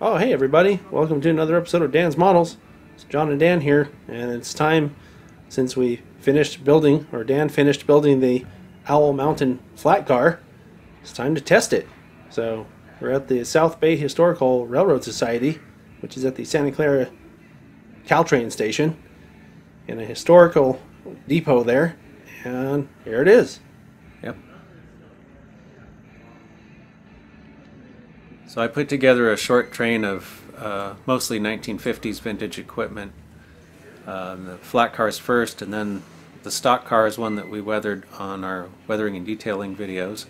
Oh, hey everybody. Welcome to another episode of Dan's Models. It's John and Dan here, and it's time, since we finished building, or Dan finished building the Owl Mountain Flatcar, it's time to test it. So, we're at the South Bay Historical Railroad Society, which is at the Santa Clara Caltrain station, in a historical depot there, and here it is. Yep. So I put together a short train of mostly 1950s vintage equipment. The flat cars first, and then the stock car is one that we weathered on our weathering and detailing videos.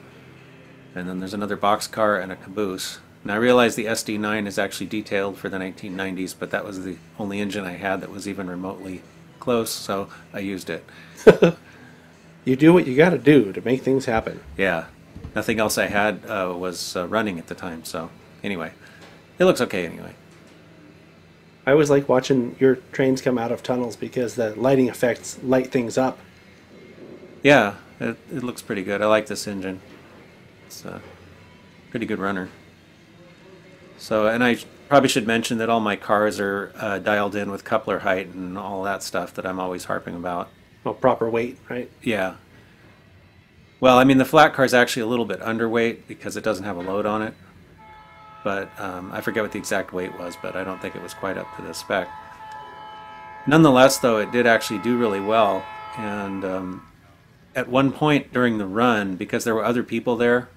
And then there's another box car and a caboose. Now I realize the SD9 is actually detailed for the 1990s, but that was the only engine I had that was even remotely close, so I used it. You do what you gotta do to make things happen. Yeah. Nothing else I had was running at the time, so anyway, it looks okay anyway. I always like watching your trains come out of tunnels because the lighting effects light things up. Yeah, it looks pretty good. I like this engine. It's a pretty good runner. So, and I probably should mention that all my cars are dialed in with coupler height and all that stuff that I'm always harping about. Well, proper weight, right? Yeah. Well, I mean, the flat car is actually a little bit underweight because it doesn't have a load on it. But I forget what the exact weight was, but I don't think it was quite up to the spec. Nonetheless, though, it did actually do really well. And at one point during the run, because there were other people there,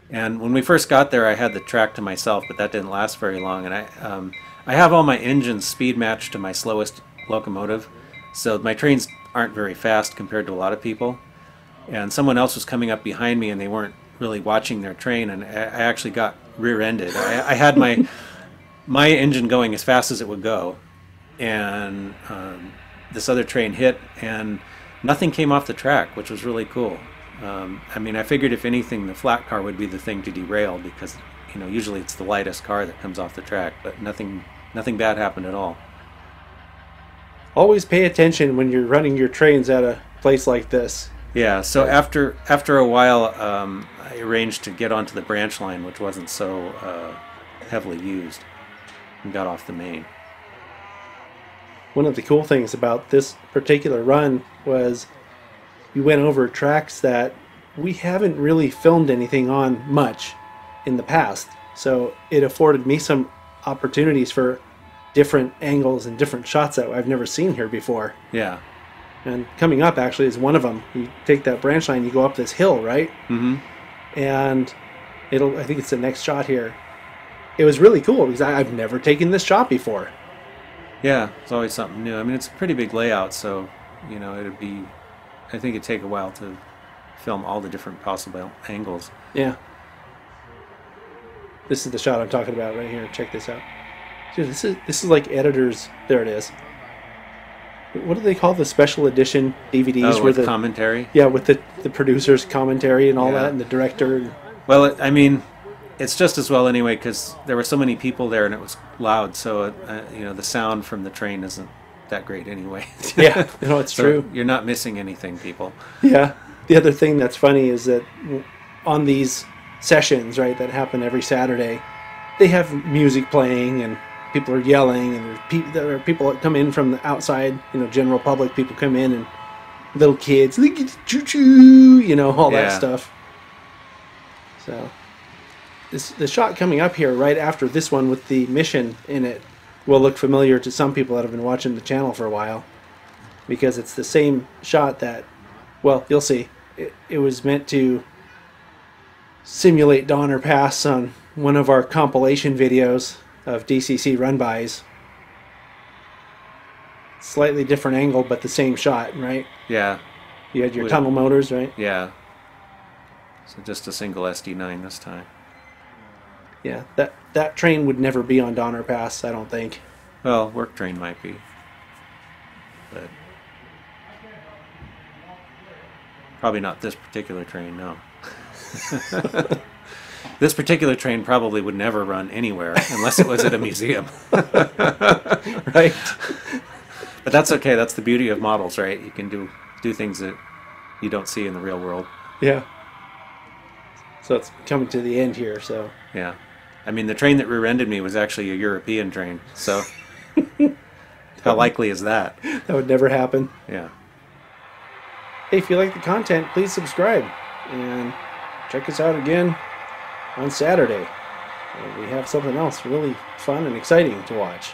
and when we first got there, I had the track to myself, but that didn't last very long. And I have all my engines speed matched to my slowest locomotive, so my trains aren't very fast compared to a lot of people. And someone else was coming up behind me, and they weren't really watching their train, and I actually got rear-ended. I had my engine going as fast as it would go, and this other train hit, and nothing came off the track, which was really cool. I mean, I figured if anything, the flat car would be the thing to derail because, you know, usually it's the lightest car that comes off the track, but nothing bad happened at all. Always pay attention when you're running your trains at a place like this. Yeah, so after a while, I arranged to get onto the branch line, which wasn't so heavily used, and got off the main. One of the cool things about this particular run was we went over tracks that we haven't really filmed anything on much in the past. So it afforded me some opportunities for different angles and different shots that I've never seen here before. Yeah. And coming up actually is one of them. You take that branch line, you go up this hill, right? Mm-hmm. And I think it's the next shot here. It was really cool because I've never taken this shot before. Yeah, it's always something new. I mean, it's a pretty big layout, so, you know, I think it'd take a while to film all the different possible angles. Yeah. This is the shot I'm talking about right here. Check this out. Dude, this is like editors. There it is. What do they call the special edition DVDs? Oh, with commentary? Yeah, with the producer's commentary and all that, and the director. Well, I mean, it's just as well anyway, because there were so many people there and it was loud, so, you know, the sound from the train isn't that great anyway. Yeah, you know, it's so true. You're not missing anything, people. Yeah. The other thing that's funny is that on these sessions, right, that happen every Saturday, they have music playing and people are yelling, and there are people that come in from the outside, you know, general public, people come in, and little kids, choo-choo, you know, all that stuff. So, the shot coming up here right after this one with the mission in it will look familiar to some people that have been watching the channel for a while, because it's the same shot that, well, you'll see. It was meant to simulate Donner Pass on one of our compilation videos of DCC run-bys. Slightly different angle, but the same shot, right? Yeah. You had your tunnel motors, right? Yeah. So just a single SD9 this time. Yeah, that train would never be on Donner Pass, I don't think. Well, work train might be. But probably not this particular train, no. This particular train probably would never run anywhere unless it was at a museum. Right. But that's okay. That's the beauty of models, right? You can do things that you don't see in the real world. Yeah. So it's coming to the end here, so. Yeah. I mean, the train that rear-ended me was actually a European train, so how likely is that? That would never happen. Yeah. Hey, if you like the content, please subscribe and check us out again on Saturday. We have something else really fun and exciting to watch.